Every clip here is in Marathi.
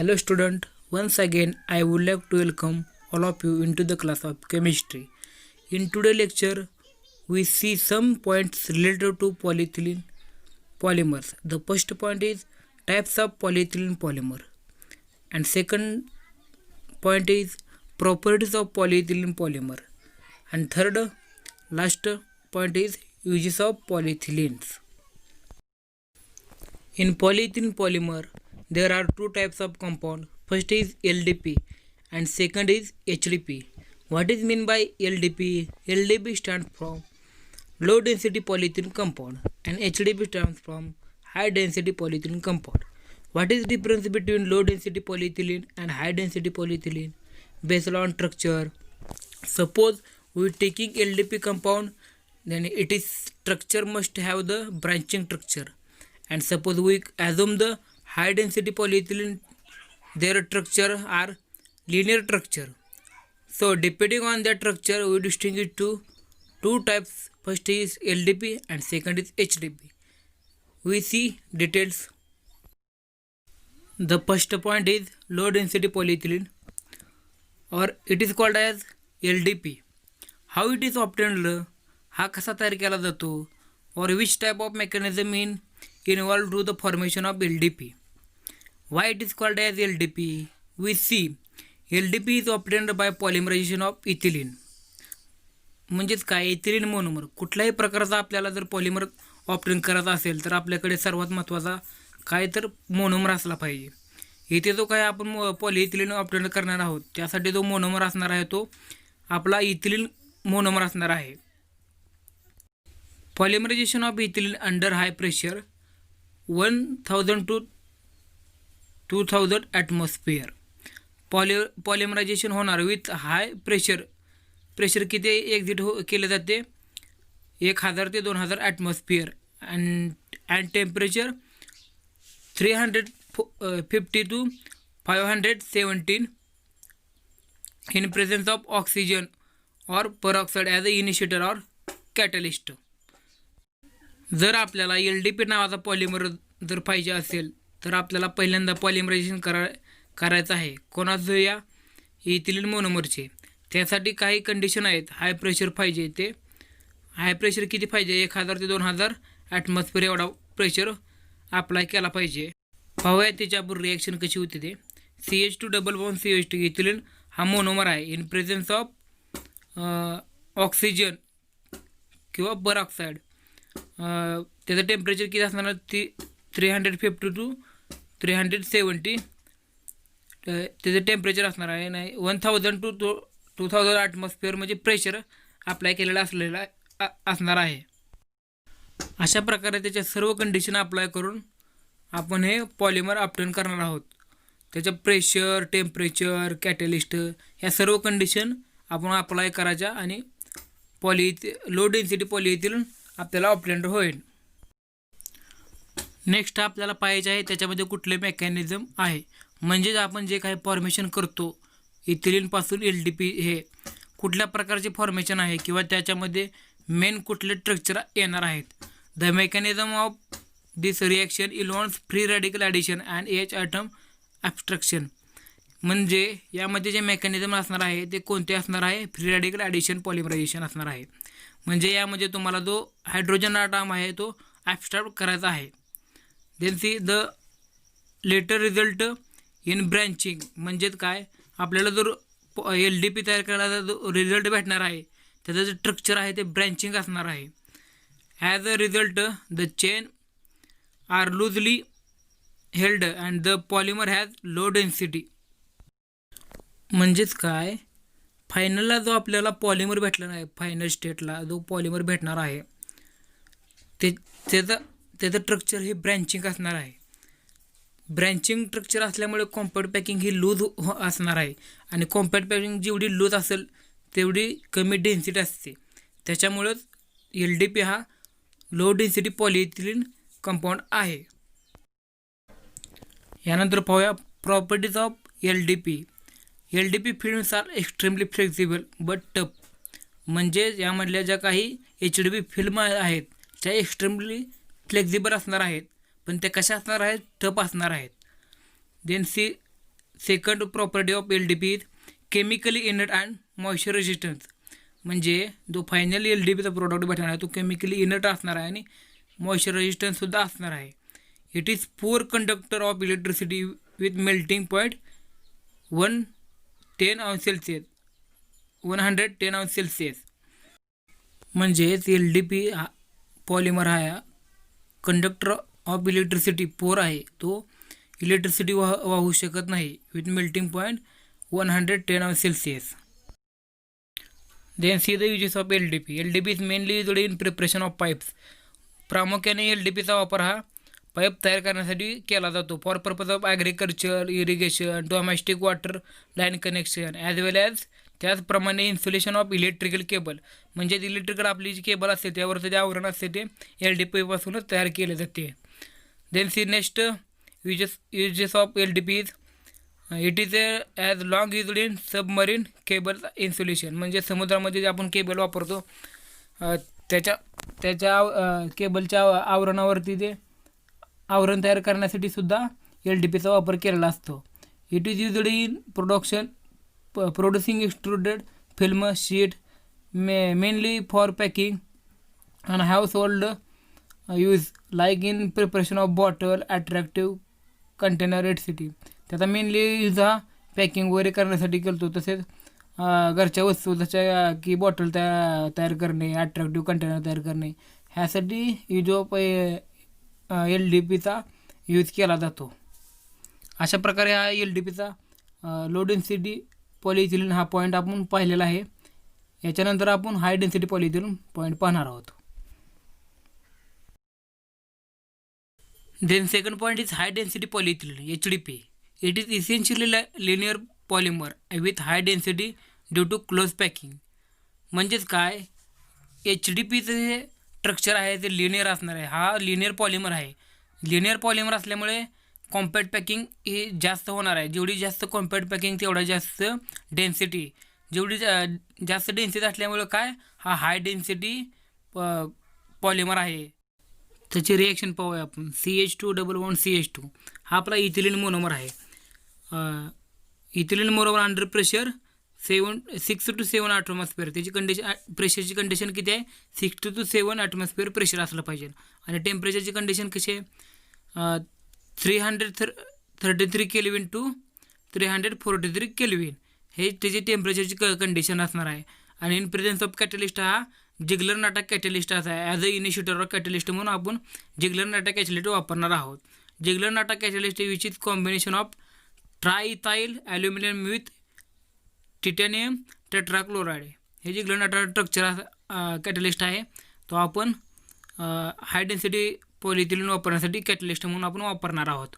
Hello student, once again I would like to welcome all of you into the class of chemistry. In today's lecture we see some points related to polyethylene polymers. The first point is types of polyethylene polymer, and second point is properties of polyethylene polymer, and third last point is uses of polyethylenes. In polyethylene polymer, there are two types of compound. First is LDP and second is HDP. What is meant by LDP? LDP stands for low density polyethylene compound and HDP stands from high density polyethylene compound. What is the difference between low density polyethylene and high density polyethylene? Based on structure. Suppose we are taking LDP compound, then its structure must have the branching structure. And suppose we assume the high density polyethylene, their structure are linear structure. So depending on that structure we distinguish two types. First is LDP and second is HDP. We see details. The first point is low density polyethylene, or it is called as LDP. How it is obtained? हा कसा तयार केला जातो? Or which type of mechanism involved to the formation of LDP? Why it is called as LDP? We see LDP is obtained by polymerization of ethylene. म्हणजेच काय, इथिलीन मोनोमर. कुठल्याही प्रकारचा आपल्याला जर पॉलिमर ऑप्टेन करायचा असेल तर आपल्याकडे सर्वात महत्त्वाचा काय तर मोनोमर असला पाहिजे. इथे जो काय आपण पॉलिइथिलीन ऑप्टेन करणार आहोत त्यासाठी जो मोनोमर असणार आहे तो आपला इथिलीन मोनोमर असणार आहे. Polymerization of ethylene under high pressure 1000 to 2000 atmosphere. Polymerization होणार विथ हाय प्रेशर किती एक्झिट केले जाते 1000 ते 2000 atmosphere and temperature 350 to 517 in presence of oxygen or peroxide as a initiator or catalyst. जर आपल्याला LDP नावाचा पॉलिमर जर पाहिजे असेल तर आपल्याला पहिल्यांदा पॉलिमरायझेशन करायचं आहे. कोणाचं? या इथिलीन मोनोमरचे. त्यासाठी काही कंडिशन आहेत. हाय प्रेशर पाहिजे. ते हाय प्रेशर किती पाहिजे? 1000 ते 2000 ॲटमॉस्फिअर एवढा प्रेशर अप्लाय केला पाहिजे. पाहूया त्याच्यावर रिॲक्शन कशी होते ते. CH2 double bond CH2 ethylene हा मोनोमर आहे. इन प्रेझेन्स ऑफ ऑक्सिजन किंवा परऑक्साईड. त्याचं टेम्परेचर किती असणार? 350 to 370 त्याचं टेम्परेचर असणार आहे. नाही 1000 to 2000 ॲटमॉस्फिअर म्हणजे प्रेशर अप्लाय केलेलं असणार आहे. अशा प्रकारे त्याच्या सर्व कंडिशन अप्लाय करून आपण हे पॉलिमर ऑप्टेन करणार आहोत. त्याच्या प्रेशर, टेम्परेचर, कॅटलिस्ट ह्या सर्व कंडिशन आपण अप्लाय करायच्या आणि लो डेन्सिटी पॉलिइथिलीन आपल्याला ऑप्टेन होईल. नेक्स्ट आपल्याला पाहायचे आहे त्याच्यामध्ये कुठले मेकॅनिझम आहे. म्हणजेच आपण जे काही फॉर्मेशन करतो इथिलीनपासून LDP हे कुठल्या प्रकारचे फॉर्मेशन आहे किंवा त्याच्यामध्ये मेन कुठले स्ट्रक्चर येणार आहेत. The mechanism of this reaction involves free radical addition and H atom abstraction. म्हणजे यामध्ये जे मेकॅनिझम असणार आहे ते कोणते असणार आहे? फ्री रॅडिकल ॲडिशन पॉलिमरायझेशन असणार आहे. म्हणजे यामध्ये तुम्हाला जो हायड्रोजन ॲटम आहे तो ॲब्स्ट्रॅक्ट करायचा आहे. Then see the latter result in branching. म्हणजेच काय, आपल्याला जर LDP तयार करायला जो रिझल्ट भेटणार आहे त्याचं जे स्ट्रक्चर आहे ते ब्रँचिंग असणार आहे. As a result the chain are loosely held and the polymer has low density. म्हणजेच काय, फायनलला जो आपल्याला पॉलिमर भेटणार आहे, फायनल स्टेटला जो पॉलिमर भेटणार आहे त्याचं स्ट्रक्चर हे ब्रँचिंग असणार आहे. ब्रँचिंग स्ट्रक्चर असल्यामुळे कॉम्पॅक्ट पॅकिंग ही लूज असणार आहे आणि कॉम्पॅक्ट पॅकिंग जेवढी लूज असेल तेवढी कमी डेन्सिटी असते. त्याच्यामुळंच LDP हा लो डेन्सिटी पॉलिइथिलीन कंपाऊंड आहे. यानंतर पाहूया properties of LDP. LDP films are extremely flexible but tough. म्हणजे यामधल्या ज्या काही HDP फिल्म आहेत त्या एक्स्ट्रीमली फ्लेक्झिबल असणार आहेत, पण ते कशा असणार आहेत? टफ असणार आहेत. Then C second property of LDP is chemically inert and moisture resistance. म्हणजे जो फायनल LDPचा प्रोडक्ट भेटणार आहे तो केमिकली इनर्ट असणार आहे आणि मॉइश्चर रेजिस्टन्ससुद्धा असणार आहे. It is poor conductor of electricity with melting point 110°C 110°C. म्हणजेच LDP हा पॉलिमर हा कंडक्टर ऑफ इलेक्ट्रिसिटी पोर आहे, तो इलेक्ट्रिसिटी वाहू शकत नाही with melting point 110°C. Then see the uses of LDP. LDP is mainly used in preparation of pipes. प्रामुख्याने LDPचा वापर हा पाईप तयार करण्यासाठी केला जातो for purpose of agriculture, irrigation, domestic water line connection as well as त्याचप्रमाणे इन्सुलेशन ऑफ इलेक्ट्रिकल केबल. म्हणजे इलेक्ट्रिकल आपली जी केबल असते त्यावरचं जे आवरण असते ते LDPपासूनच तयार केले जाते. Then see next uses of LDP is it is as long used in submarine cable insulation. म्हणजे समुद्रामध्ये जे आपण केबल वापरतो त्याच्या केबलच्या आवरणावरती ते आवरण तयार करण्यासाठी सुद्धा LDPचा वापर केलेला असतो. It is used in producing extruded film sheet mainly for packing and household use like in preparation of bottle, attractive container et cetera. त्याचा मेनली यूज हा पॅकिंग वगैरे करण्यासाठी करतो. तसेच घरच्या वस्तू जशा की बॉटल तयार करणे, अट्रॅक्टिव्ह कंटेनर तयार करणे ह्यासाठी यूज ऑफ LDPचा यूज केला जातो. अशा प्रकारे हा LDPचा लो डेन्सिटी पॉलिइथिलीन हा पॉईंट आपण पाहिलेला आहे. याच्यानंतर आपण हाय डेन्सिटी पॉलिइथिलीन पॉईंट पाहणार आहोत. Then second point is high density polyethylene HDP. It is essentially linear polymer with high density due to close packing. म्हणजेच काय HDPचं जे स्ट्रक्चर आहे ते लिनियर असणार आहे. हा लिनियर पॉलिमर आहे. लिनियर पॉलिमर असल्यामुळे कॉम्पॅक्ट पॅकिंग हे जास्त होणार आहे. जेवढी जास्त कॉम्पॅक्ट पॅकिंग तेवढा जास्त डेन्सिटी. जेवढी जास्त डेन्सिटी असल्यामुळे काय हा हाय डेन्सिटी पॉलिमर आहे. त्याची रिॲक्शन पाहूया आपण. CH2 डबल बॉन्ड CH2 हा आपला इथिलीन मोनोमर आहे. Ethylene monomer under pressure 6 to 7 atmosphere. त्याची कंडिशन प्रेशरची कंडिशन किती आहे 6 to 7 ॲटमॉस्फिअर प्रेशर असलं पाहिजे. आणि टेम्परेचरची कंडिशन कशी आहे 333 केल्विन टू 343 केल्विन हे त्याची टेम्परेचरची कंडिशन असणार आहे. आणि इन प्रेझेन्स ऑफ कॅटलिस्ट हा जिग्लर नाटा कॅटलिस्ट असा आहे. As a initiator of catalyst म्हणून आपण जिग्लर नाटा कॅटलिस्ट वापरणार आहोत. Ziegler Natta catalyst which is combination of triethyl aluminium with titanium tetrachloride. हे जिग्लर नाटा स्ट्रक्चर कॅटलिस्ट आहे. तो आपण हाय डेन्सिटी पॉलिइथिलीन वापरण्यासाठी कॅटलिस्ट म्हणून आपण वापरणार आहोत.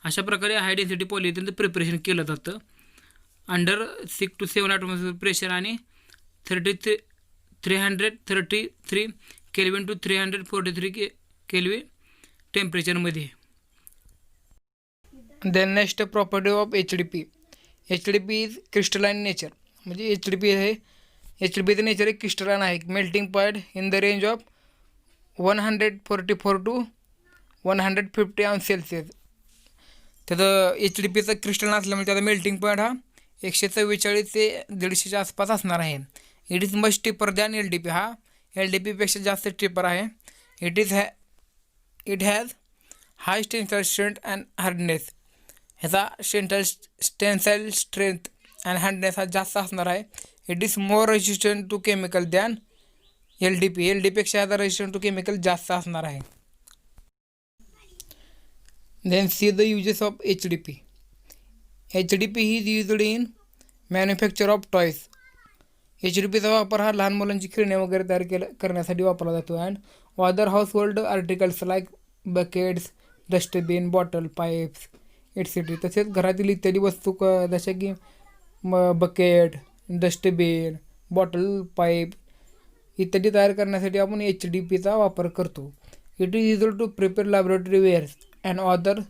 अशा प्रकारे हाय डेन्सिटी पॉलिइथिलीनचं प्रिपरेशन केलं जातं अंडर 6 to 7 ॲटमॉस्फिअर प्रेशर आणि 333 केल्विन टू 343 केल्विन टेम्परेचरमध्ये. Then next property of HDP. HDP is crystalline nature. म्हणजे HDPचं नेचर एक क्रिस्टलाइन आहे. Melting point in the range of 144 to 150°C. त्याचं HDPचं क्रिस्टलाइन असल्यामुळे त्याचा मेल्टिंग पॉईंट हा 144 ते 150च्या आसपास असणार आहे. It is much stiffer than LDP. हा LDPपेक्षा जास्त स्टिपर आहे. It has high tensile strength and hardness. ह्याचा टेन्साईल स्ट्रेंथ अँड हार्डनेस हा जास्त असणार आहे. It is more resistant to chemical than LDP. LDPपेक्षा ह्याचा रेजिस्टंट टू केमिकल जास्त असणार आहे. Then see the uses of HDP. HDP ही is used in manufacture of toys. HDPचा वापर हा लहान मुलांची खेळणे वगैरे तयार करण्यासाठी वापरला जातो. And other household articles like buckets, dustbin, bottle, pipes et cetera. तसेच घरातील इत्यादी वस्तू जशा की बकेट, डस्टबिन, बॉटल, पाईप इत्यादी तयार करण्यासाठी आपण HDPचा वापर करतो. It is used to prepare laboratory wares and other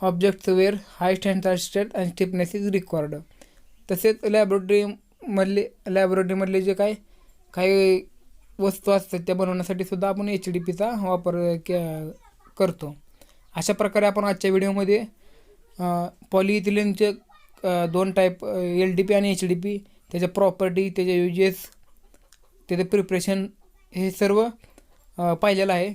objects where high tensile strength and stiffness is required. तसेच लॅबोरेटरीमधले जे काही वस्तू असतात त्या बनवण्यासाठी सुद्धा आपण HDPचा वापर करतो. अशा प्रकारे आपण आजच्या व्हिडिओमध्ये पॉलिइथिलीनचे दोन टाईप LDP आणि HDP, त्याच्या प्रॉपर्टी, त्याचे युजेस, त्याचं प्रिपरेशन, हे सर्व पाहिलेलं आहे.